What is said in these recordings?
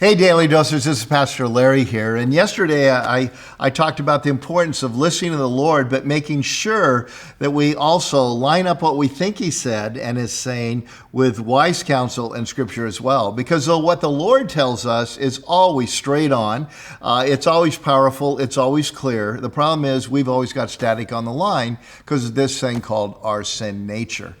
Hey, Daily Dosers, this is Pastor Larry here. And yesterday I talked about the importance of listening to the Lord, but making sure that we also line up what we think He said and is saying with wise counsel and Scripture as well. Because though what the Lord tells us is always straight on, it's always powerful, it's always clear. The problem is we've always got static on the line because of this thing called our sin nature.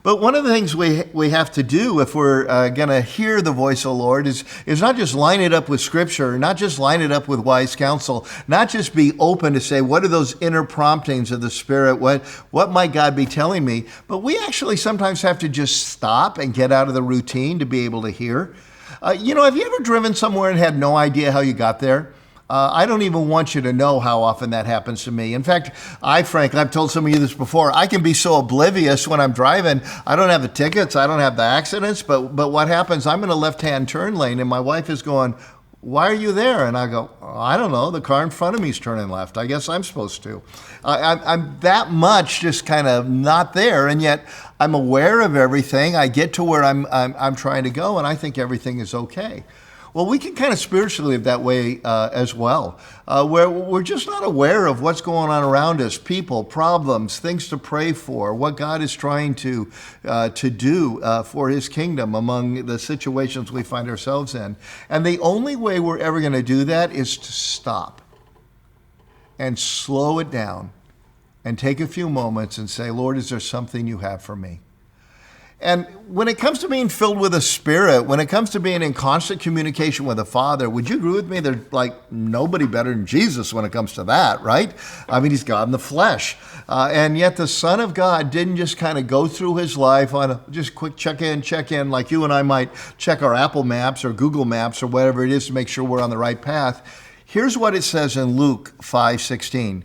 But one of the things we have to do if we're going to hear the voice of the Lord is not just line it up with Scripture, not just line it up with wise counsel, not just be open to say, what are those inner promptings of the Spirit? What might God be telling me? But we actually sometimes have to just stop and get out of the routine to be able to hear. Have you ever driven somewhere and had no idea how you got there? I don't even want you to know how often that happens to me. In fact, I've told some of you this before, I can be so oblivious when I'm driving. I don't have the tickets, I don't have the accidents, but what happens, I'm in a left-hand turn lane and my wife is going, why are you there? And I go, I don't know, the car in front of me is turning left. I guess I'm supposed to. I'm that much just kind of not there, and yet I'm aware of everything. I get to where I'm trying to go, and I think everything is okay. Well, we can kind of spiritually live that way as well, where we're just not aware of what's going on around us, people, problems, things to pray for, what God is trying to do for His kingdom among the situations we find ourselves in. And the only way we're ever going to do that is to stop and slow it down and take a few moments and say, Lord, is there something you have for me? And when it comes to being filled with the Spirit, when it comes to being in constant communication with the Father, would you agree with me? There's like nobody better than Jesus when it comes to that, right? I mean, He's God in the flesh. And yet the Son of God didn't just kind of go through His life on a just quick check in, like you and I might check our Apple Maps or Google Maps or whatever it is to make sure we're on the right path. Here's what it says in Luke 5:16.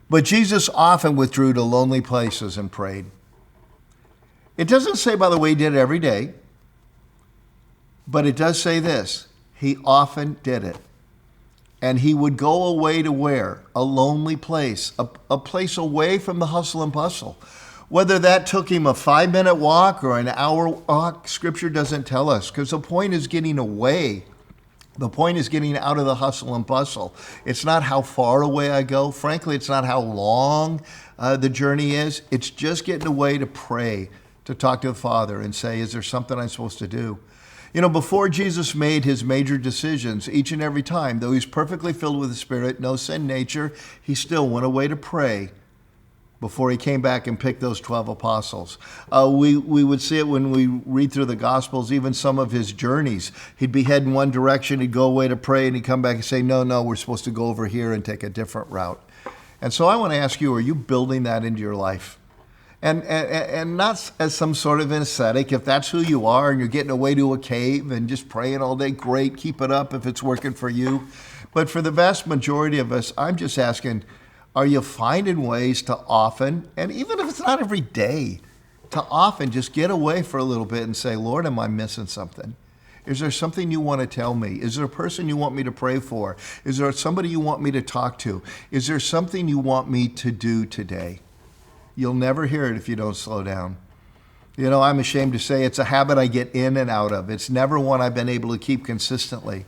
But Jesus often withdrew to lonely places and prayed. It doesn't say, by the way, He did it every day, but it does say this: He often did it. And He would go away to where? A lonely place, a place away from the hustle and bustle. Whether that took Him a 5-minute walk or an hour walk, Scripture doesn't tell us, because the point is getting away. The point is getting out of the hustle and bustle. It's not how far away I go. Frankly, it's not how long the journey is. It's just getting away to pray, to talk to the Father and say, is there something I'm supposed to do? Before Jesus made His major decisions, each and every time, though He's perfectly filled with the Spirit, no sin nature, He still went away to pray before He came back and picked those 12 apostles. We would see it when we read through the Gospels, even some of His journeys. He'd be heading one direction, He'd go away to pray, and He'd come back and say, no, we're supposed to go over here and take a different route. And so I want to ask you, are you building that into your life? And not as some sort of an ascetic. If that's who you are and you're getting away to a cave and just praying all day, great, keep it up if it's working for you. But for the vast majority of us, I'm just asking, are you finding ways to often, and even if it's not every day, to often just get away for a little bit and say, Lord, am I missing something? Is there something you want to tell me? Is there a person you want me to pray for? Is there somebody you want me to talk to? Is there something you want me to do today? You'll never hear it if you don't slow down. I'm ashamed to say it's a habit I get in and out of. It's never one I've been able to keep consistently.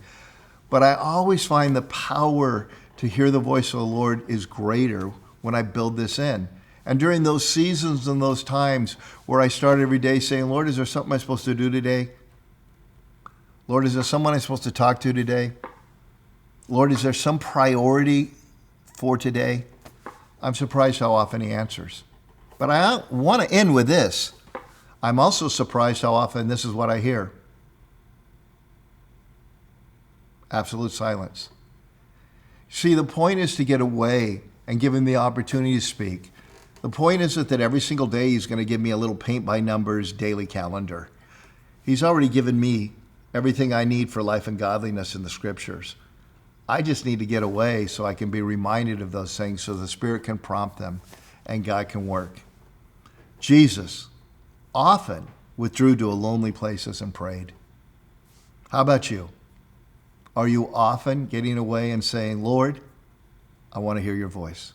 But I always find the power to hear the voice of the Lord is greater when I build this in. And during those seasons and those times where I start every day saying, Lord, is there something I'm supposed to do today? Lord, is there someone I'm supposed to talk to today? Lord, is there some priority for today? I'm surprised how often He answers. But I want to end with this. I'm also surprised how often this is what I hear. Absolute silence. See, the point is to get away and give Him the opportunity to speak. The point isn't that every single day He's going to give me a little paint-by-numbers daily calendar. He's already given me everything I need for life and godliness in the Scriptures. I just need to get away so I can be reminded of those things so the Spirit can prompt them and God can work. Jesus often withdrew to lonely places and prayed. How about you? Are you often getting away and saying, Lord, I want to hear your voice?